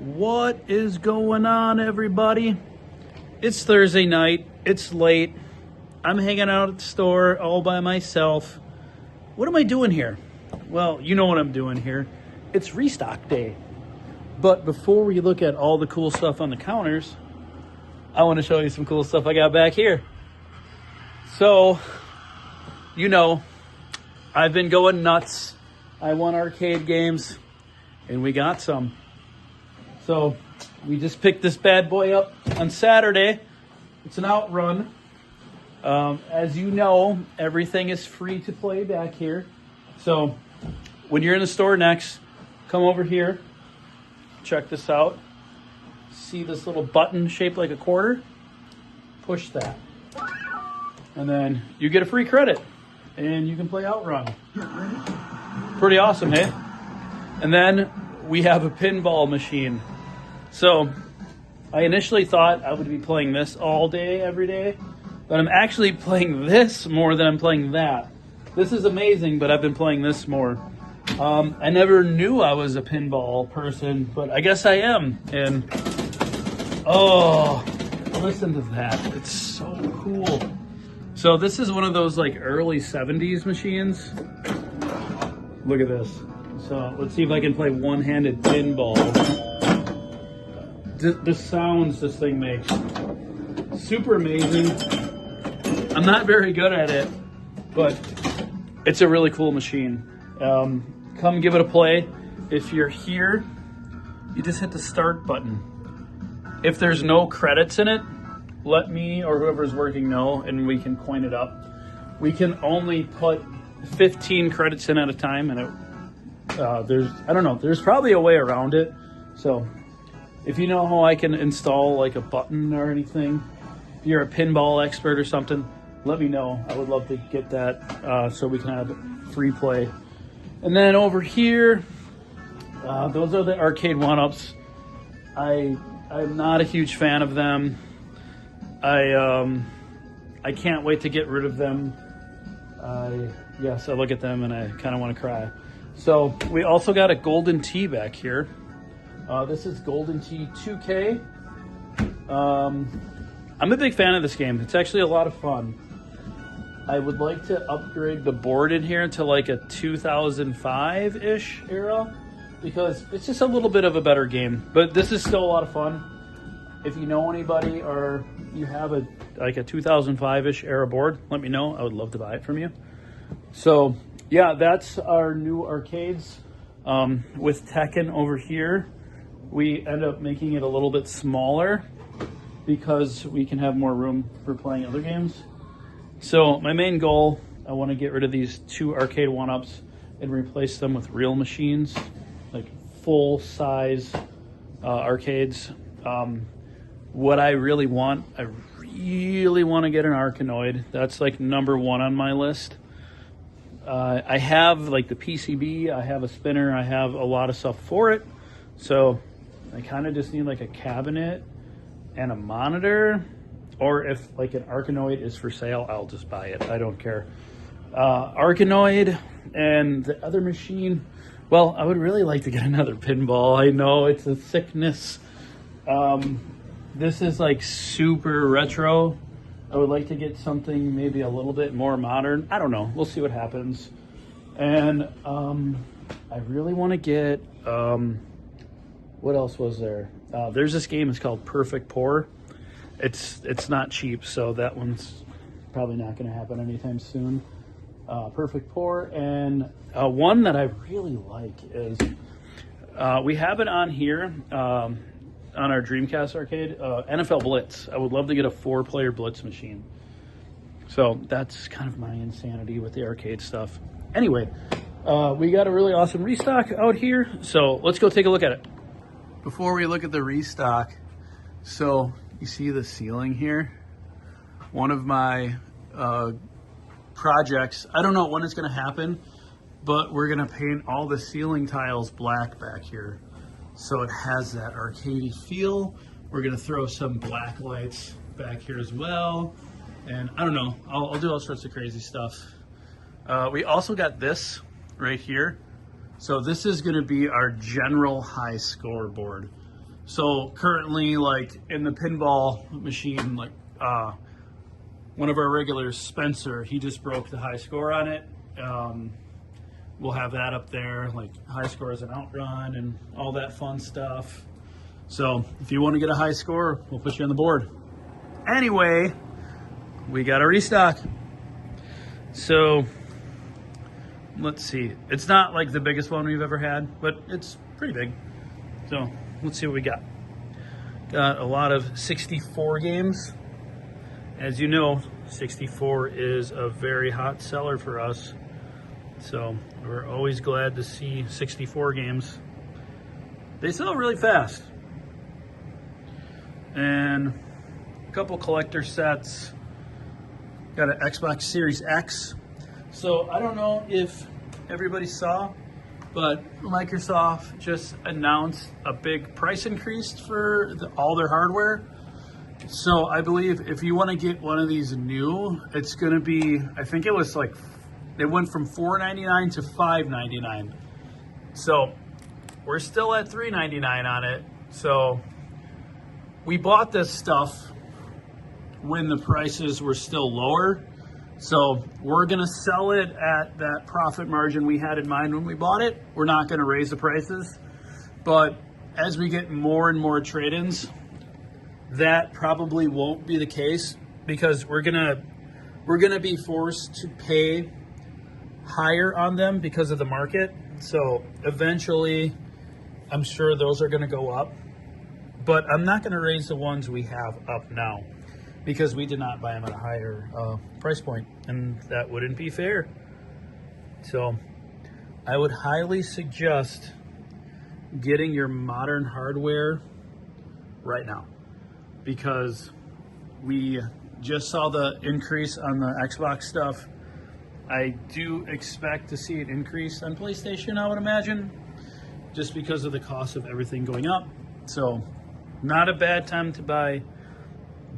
What is going on, everybody? It's Thursday night. It's late. I'm hanging out at the store all by myself. What am I doing here? Well, you know what I'm doing here. It's restock day. But before we look at all the cool stuff on the counters, I want to show you some cool stuff I got back here. So, you know, I've been going nuts. I want arcade games, and we got some. So we just picked this bad boy up on Saturday. It's an Outrun. As you know, everything is free to play back here. So when you're in the store next, come over here. Check this out. See this little button shaped like a quarter? Push that. And then you get a free credit. And you can play Outrun. Pretty awesome, hey? And then we have a pinball machine. So I initially thought I would be playing this all day, every day, but I'm actually playing this more than I'm playing that. This is amazing, but I've been playing this more. I never knew I was a pinball person, but I guess I am. And oh, listen to that. It's so cool. So this is one of those like early 70s machines. Look at this. So let's see if I can play one-handed pinball. The sounds this thing makes, super amazing. I'm not very good at it, but it's a really cool machine. Come give it a play. If you're here, you just hit the start button. If there's no credits in it, let me or whoever's working know, and we can coin it up. We can only put 15 credits in at a time, and there's probably a way around it. So if you know how I can install like a button or anything, if you're a pinball expert or something, let me know. I would love to get that so we can have free play. And then over here, those are the arcade one-ups. I'm not a huge fan of them. I can't wait to get rid of them. Yes, I look at them and I kind of want to cry. So we also got a Golden Tee back here. This is Golden Tee 2K. I'm a big fan of this game. It's actually a lot of fun. I would like to upgrade the board in here to like a 2005-ish era because it's just a little bit of a better game. But this is still a lot of fun. If you know anybody or you have a 2005-ish era board, let me know. I would love to buy it from you. So yeah, that's our new arcades. With Tekken over here, we end up making it a little bit smaller because we can have more room for playing other games. So my main goal, I want to get rid of these two arcade one-ups and replace them with real machines, like full-size arcades. What I really want to get an Arkanoid. That's like number one on my list. I have like the PCB, I have a spinner, I have a lot of stuff for it. So I kind of just need like a cabinet and a monitor, or if like an Arkanoid is for sale, I'll just buy it. I don't care. Arkanoid and the other machine, well, I would really like to get another pinball. I know it's a sickness. This is like super retro. I would like to get something maybe a little bit more modern. I don't know. We'll see what happens. And I really want to get, what else was there? There's this game, it's called Perfect Pour. It's not cheap, so that one's probably not going to happen anytime soon. Perfect Pour. And one that I really like is, we have it on here, on our Dreamcast arcade, NFL Blitz. I would love to get a 4-player Blitz machine. So that's kind of my insanity with the arcade stuff. Anyway, we got a really awesome restock out here, so let's go take a look at it. Before we look at the restock, so you see the ceiling here? One of my projects, I don't know when it's gonna happen, but we're gonna paint all the ceiling tiles black back here. So it has that arcadey feel. We're gonna throw some black lights back here as well. And I don't know, I'll do all sorts of crazy stuff. We also got this right here. So this is gonna be our general high score board. So currently, like in the pinball machine, like one of our regulars, Spencer, he just broke the high score on it. We'll have that up there, like high scores and outrun and all that fun stuff. So if you want to get a high score, we'll put you on the board. Anyway, we got a restock. So let's see. It's not like the biggest one we've ever had, but it's pretty big. So let's see what we got. Got a lot of 64 games. As you know, 64 is a very hot seller for us. So we're always glad to see 64 games. They sell really fast. And a couple collector sets. Got an Xbox Series X. So I don't know if everybody saw, but Microsoft just announced a big price increase for all their hardware. So I believe if you want to get one of these new, it's going to be, I think it was like, it went from $4.99 to $5.99. So we're still at $3.99 on it. So we bought this stuff when the prices were still lower. So we're going to sell it at that profit margin we had in mind when we bought it. We're not going to raise the prices. But as we get more and more trade-ins, that probably won't be the case, because we're gonna be forced to pay higher on them because of the market. So eventually, I'm sure those are gonna go up, but I'm not gonna raise the ones we have up now because we did not buy them at a higher price point, and that wouldn't be fair. So I would highly suggest getting your modern hardware right now, because we just saw the increase on the Xbox stuff. I do expect to see an increase on PlayStation, I would imagine, just because of the cost of everything going up. So not a bad time to buy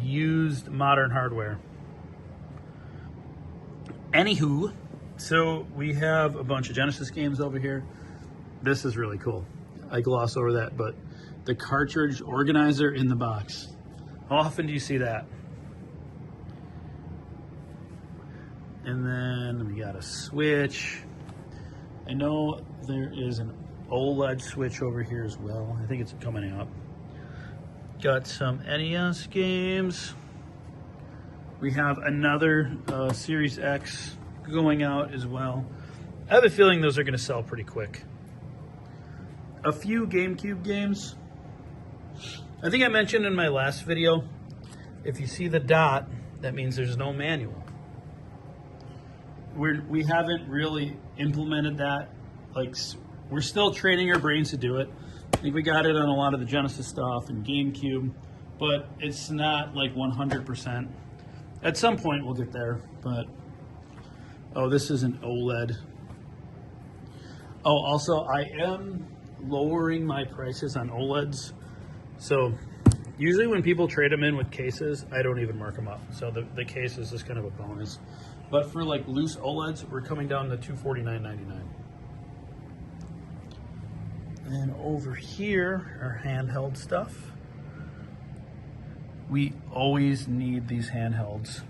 used modern hardware. Anywho, so we have a bunch of Genesis games over here. This is really cool. I gloss over that, but the cartridge organizer in the box. How often do you see that? And then we got a Switch. I know there is an OLED Switch over here as well. I think it's coming up. Got some NES games. We have another Series X going out as well. I have a feeling those are going to sell pretty quick. A few GameCube games. I think I mentioned in my last video, if you see the dot, that means there's no manual. We haven't really implemented that. Like, we're still training our brains to do it. I think we got it on a lot of the Genesis stuff and GameCube, but it's not like 100%. At some point we'll get there, but, oh, this is an OLED. Oh, also I am lowering my prices on OLEDs. So usually when people trade them in with cases, I don't even mark them up. So the case is just kind of a bonus. But for like loose OLEDs, we're coming down to $249.99. And over here, our handheld stuff. We always need these handhelds.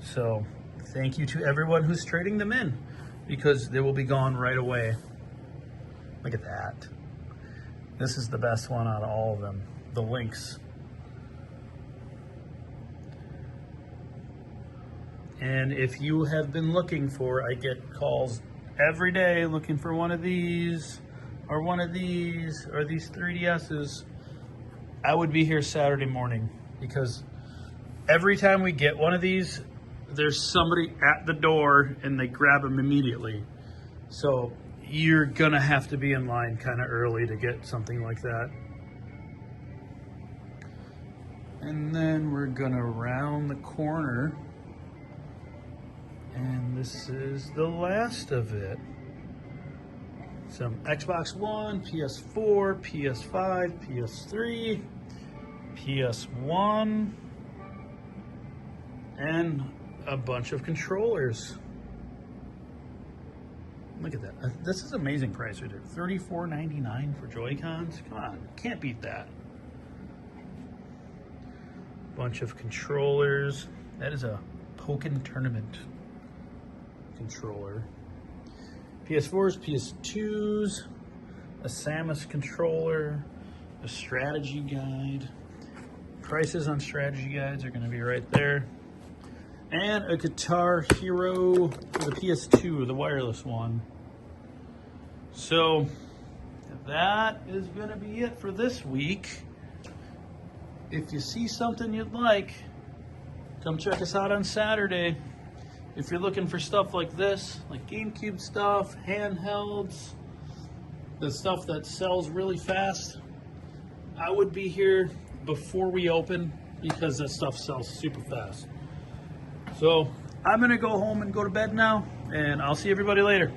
So thank you to everyone who's trading them in, because they will be gone right away. Look at that. This is the best one out of all of them, the Lynx. And if you have been looking for, I get calls every day looking for one of these, or one of these, or these 3DSs, I would be here Saturday morning, because every time we get one of these, there's somebody at the door and they grab them immediately. So you're gonna have to be in line kind of early to get something like that. And then we're gonna round the corner, and this is the last of it. Some Xbox One, PS4, PS5, PS3, PS1, and a bunch of controllers. Look at that. This is amazing price right there. $34.99 for Joy-Cons. Come on, can't beat that. Bunch of controllers. That is a Pokken Tournament controller. PS4s, PS2s, a Samus controller, a strategy guide. Prices on strategy guides are going to be right there. And a Guitar Hero for the PS2, the wireless one. So that is going to be it for this week. If you see something you'd like, come check us out on Saturday. If you're looking for stuff like this, like GameCube stuff, handhelds, the stuff that sells really fast, I would be here before we open because that stuff sells super fast. So I'm going to go home and go to bed now, and I'll see everybody later.